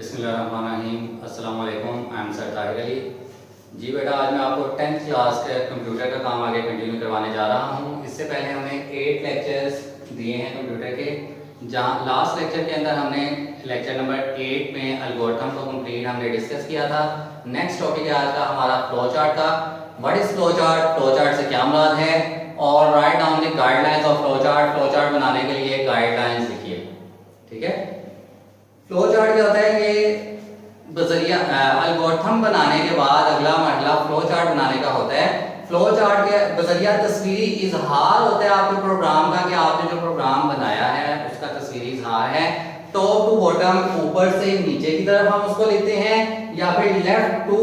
बिस्मिल्लाहिर्रहमानिर्रहीम। अस्सलाम वालेकुम। I am sir Tahir Ali. जी बेटा, आज मैं आपको 10th क्लास के कंप्यूटर का काम आगे कंटिन्यू करवाने जा रहा हूँ। इससे पहले हमने 8 लेक्चर्स दिए हैं कंप्यूटर के, जहाँ लास्ट लेक्चर के अंदर हमने लेक्चर नंबर 8 में एल्गोरिथम को कंप्लीट हमने डिस्कस किया था। नेक्स्ट टॉपिक है आज का हमारा फ्लो चार्ट का। What is flow chart, flow chart से क्या मुराद है, और write down the guidelines of flow chart. Flow chart बनाने के लिए गाइडलाइंस लिखिए, ठीक है। फ्लो चार्ट क्या होता है, ये बजरिया एल्गोरिथम बनाने के बाद अगला मरहला फ्लो चार्ट बनाने का होता है। फ्लो चार्ट के बजरिया तस्वीरी इजहार होता है आपके प्रोग्राम का, कि आपने जो प्रोग्राम बनाया है उसका तस्वीरी इजहार है। टॉप टू बॉटम, ऊपर से नीचे की तरफ हम उसको लिखते हैं, या फिर लेफ्ट टू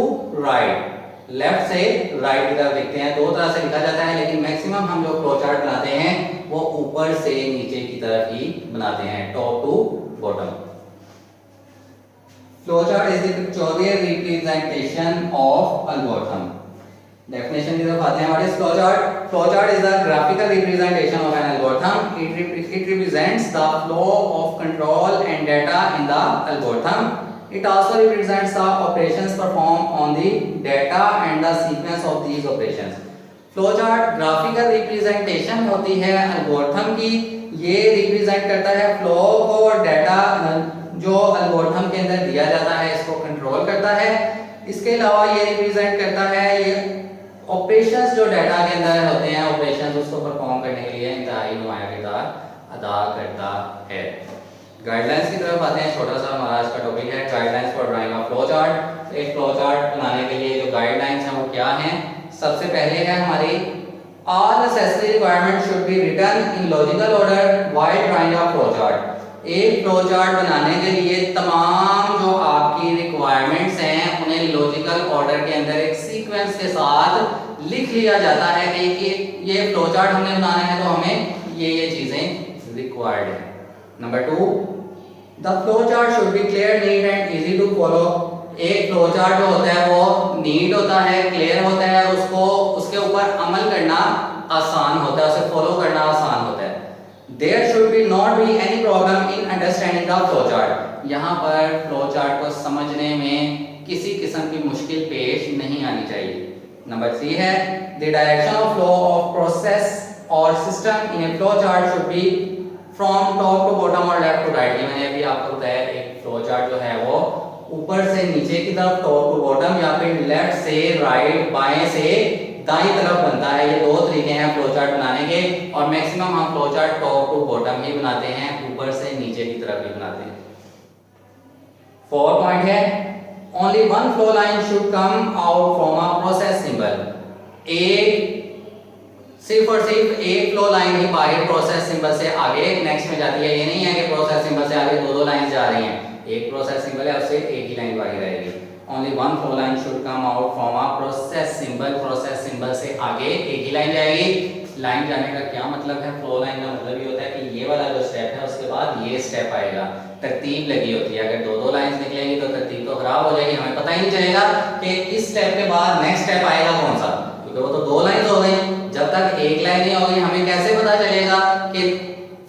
राइट, लेफ्ट से राइट की तरफ लिखते हैं। दो तरह से लिखा जाता है, लेकिन मैक्सिमम हम जो फ्लो चार्ट बनाते हैं वो ऊपर से नीचे की तरफ ही बनाते हैं, top to bottom. Flowchart is the pictorial representation of algorithm. Definition की तरफ आते हैं. What is flowchart? Flowchart is the graphical representation of an algorithm. It represents the flow of control and data in the algorithm. It also represents the operations performed on the data and the sequence of these operations. Flowchart graphical representation होती है algorithm की. ये represent करता है flow को और data जो algorithm के अंदर दिया जाता है इसको कंट्रोल करता है। इसके अलावा ये रिप्रेजेंट करता है ये ऑपरेशंस जो डाटा के अंदर होते हैं, ऑपरेशंस उसको परफॉर्म करने के लिए इंतहाई नुमाया किरदार अदा करता है। गाइडलाइंस की तरफ आते हैं। छोटा सा हमारा आज का टॉपिक है guidelines for drawing a flow chart. एक फ्लो चार्ट बनाने के लिए जो गाइडलाइंस हैं वो क्या हैं। सबसे पहले है हमारी all necessary requirement should be written in logical order while drawing a flow chart. एक फ्लो चार्ट बनाने के लिए तमाम जो आपकी रिक्वायरमेंट्स हैं उन्हें लॉजिकल ऑर्डर के अंदर एक सीक्वेंस के साथ लिख लिया जाता है कि ये फ्लो चार्ट हमने बनाना है तो हमें ये चीजें रिक्वायर्ड है। Number 2, the flow chart should be clear, neat and easy to follow. एक फ्लो चार्ट जो होता है वो नीट होता है, क्लियर होता है, उसको उसके ऊपर अमल करना आसान होता है, उसे फॉलो करना आसान होता है। There should be not be any problem in understanding the flow chart. यहाँ पर फ्लो चार्ट को समझने में किसी किस्म की मुश्किल पेश नहीं आनी चाहिए। नंबर 3 है the direction of flow of process or system in a flow chart should be from top to bottom और left to right। ये मैंने अभी आपको बताया, एक फ्लो चार्ट जो है वो ऊपर से नीचे की तरफ टॉप टू बॉटम या फिर लेफ्ट से राइट, बाएं से दाईं तरफ बनता है। ये दो तरीके हैं फ्लो चार्ट बनाने के, और मैक्सिमम हम flow chart top to bottom ही बनाते हैं, ऊपर से नीचे की तरफ ही बनाते हैं। 4 पॉइंट है only one flow line should come out from a process symbol. सिर्फ और सिर्फ एक फ्लो लाइन ही बाहर प्रोसेस सिंबल से आगे नेक्स्ट में जाती है। ये नहीं है कि प्रोसेस सिंबल से आगे दो लाइन जा रही हैं, एक प्रोसेस सिंबल है उससे एक ही लाइन बाहर रहेगी। Only one flow line should come out from a process symbol। process symbol से आगे एक ही लाइन जाएगी। लाइन जाने का क्या मतलब है, फ्लो लाइन का मतलब ये होता है कि ये वाला जो स्टेप है उसके बाद ये स्टेप आएगा, तरतीब लगी होती है। अगर दो लाइंस निकलेंगी तो तरतीब तो खराब हो जाएगी, हमें पता ही नहीं चलेगा कि इस स्टेप के बाद नेक्स्ट स्टेप आएगा कौन सा, क्योंकि वो तो दो लाइंस हो गई। जब तक एक लाइन नहीं होगी हमें कैसे पता चलेगा कि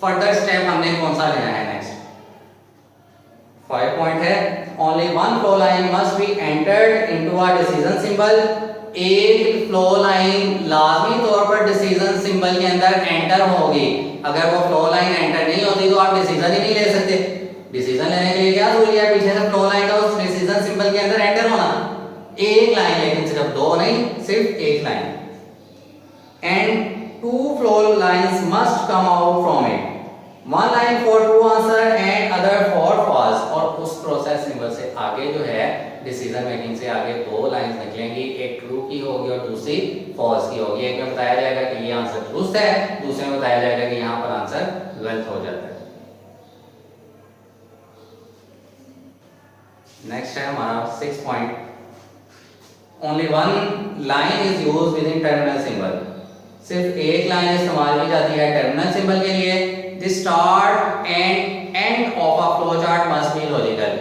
फर्दर स्टेप हमने कौन सा लेना है नेक्स्ट। 5 पॉइंट है only one flow line must be entered into a decision symbol. एक फ्लो लाइन लाजमी तौर पर डिसीजन सिंबल के अंदर एंटर होगी। अगर वो फ्लो लाइन एंटर नहीं होती तो आप डिसीजन ही नहीं ले सकते। डिसीजन लेने के लिए क्या जरूरी है, पीछे से फ्लो लाइन का उस डिसीजन सिंबल के अंदर एंटर होना। एक लाइन, लेकिन सिर्फ दो नहीं, सिर्फ एक line. And 2 flow lines must come out from it, one line for true answer and other for false। और उस प्रोसेस सिंबल से आगे जो है डिसीजन मेकिंग से आगे दो लाइंस निकलेंगी, एक ट्रू की होगी और दूसरी फॉल्स की होगी। एक में बताया जाएगा कि ये आंसर दुरुस्त है, दूसरे में बताया जाएगा कि यहाँ पर आंसर गलत हो जाता है। नेक्स्ट है हमारा 6 point only one line is used with in terminal symbol. सिर्फ एक लाइन इस्तेमाल की जाती है टर्मिनल सिंबल के लिए। The start and end of a flow chart must be logical।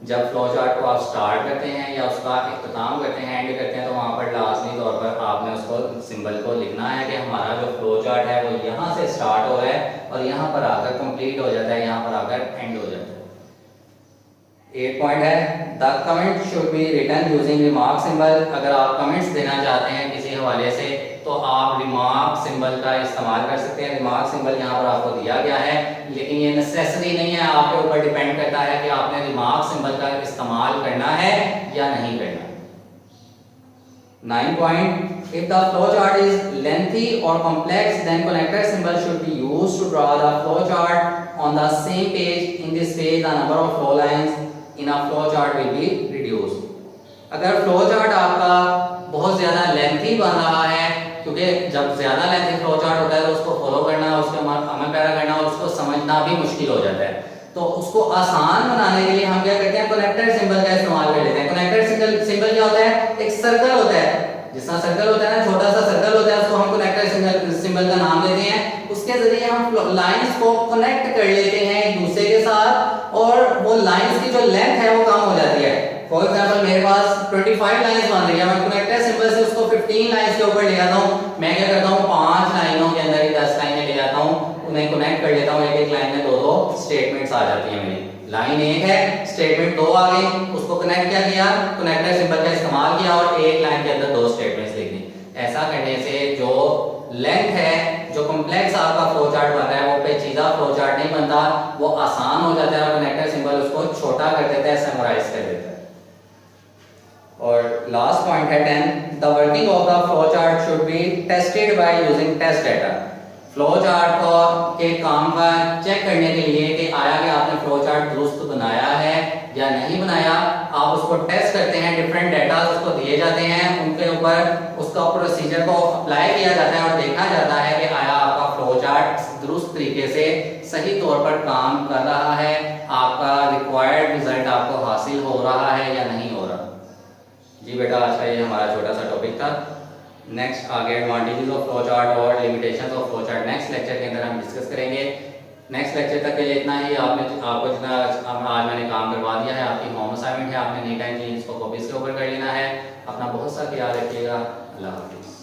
जब फ्लो चार्ट को आप स्टार्ट करते हैं या उसका इख्तिताम करते हैं, एंड करते हैं, तो वहाँ पर लाजमी तौर पर आपने उसको सिंबल को लिखना है कि हमारा जो फ्लो चार्ट है वो यहाँ से स्टार्ट हो रहा है और यहाँ पर आकर कंप्लीट हो जाता है, यहाँ पर आकर एंड हो जाता है। 8 पॉइंट है, the comment should be written using remark symbol. अगर आप कमेंट्स देना चाहते हैं किसी हवाले से तो आप रिमार्क सिंबल का इस्तेमाल कर सकते हैं। रिमार्क सिंबल यहाँ पर आपको दिया गया है, लेकिन ये नेसेसरी नहीं है, आपके ऊपर डिपेंड करता है कि आपने रिमार्क सिंबल का इस्तेमाल करना है या नहीं करना। 9 point, if the flowchart is lengthy or complex, then connector symbol should be used to draw the flowchart on the same page. In this page, the number of flow lines in a flowchart will be reduced. अगर flowchart आपका बहुत ज़्यादा lengthy बन रहा है, क्योंकि जब ज़्यादा लेंथी flowchart होता है तो उसको फॉलो करना, उसके अमल पैरा करना और उसको समझना भी मुश्किल हो जाता है। तो उसको आसान बनाने के लिए हम क्या करते हैं, कनेक्टर सिंबल का इस्तेमाल कर लेते हैं। कनेक्टर सिंबल क्या होता है, एक सर्कल होता है, जिस तरह सर्कल होता है ना, छोटा सा सर्कल होता है, उसको हम कनेक्टर सिंबल का नाम देते हैं। उसके जरिए हम लाइंस को कनेक्ट कर लेते हैं एक दूसरे के साथ और वो लाइंस की जो लेंथ है वो कम हो जाती है। फॉर एग्जांपल मेरे पास 25 लाइंस बन रही है, मैं कनेक्टर सिंबल से उसको 15 लाइंस के ऊपर ले आता हूं। मैं क्या करता हूं, 5 लाइनों के अंदर ही 10 लाइनें ले जाता हूं, उन्हें कनेक्ट कर लेता हूं। एक एक लाइन में दो दो स्टेटमेंट्स आ जाती हैं मेरी। लाइन 1 है, स्टेटमेंट 2 आ गई, उसको कनेक्ट क्या किया, कनेक्टर सिंबल का इस्तेमाल किया और एक लाइन के अंदर 2 स्टेटमेंट्स लिख दी। ऐसा करने से जो लेंथ है, जो कॉम्प्लेक्स आपका फ्लो चार्ट बन रहा है, वो पेचीदा फ्लो चार्ट नहीं बनता, वो आसान हो जाता है और कनेक्टर सिंबल उसको छोटा कर देता है, समराइज कर देता है। और लास्ट पॉइंट है 10, the working of the flow chart should be tested by using test data. Flow chart को के काम का चेक करने के लिए कि आया कि आपने फ्लो चार्ट दुरुस्त बनाया है या नहीं बनाया, आप उसको टेस्ट करते हैं। डिफरेंट डाटा उसको दिए जाते हैं, उनके ऊपर उसका प्रोसीजर को अप्लाई किया जाता है और देखा जाता है कि आया आपका फ्लो चार्ट दुरुस्त तरीके से सही तौर पर काम कर रहा है, आपका रिक्वायर्ड रिजल्ट आपको हासिल हो रहा है या नहीं हो रहा। जी बेटा, आज का ये हमारा छोटा सा टॉपिक था। नेक्स्ट आगे एडवांटेजेस ऑफ फ्लो चार्ट और limitations of flow chart next lecture के अंदर हम डिस्कस करेंगे। नेक्स्ट लेक्चर तक के लिए इतना ही। आपको जितना आज मैंने काम करवा दिया है, आपकी होम असाइनमेंट है, आपने नीट एंड क्लीन इसको कॉपीज के ऊपर कर लेना है। अपना बहुत सा ख्याल रखिएगा। अल्लाह हाफिज़।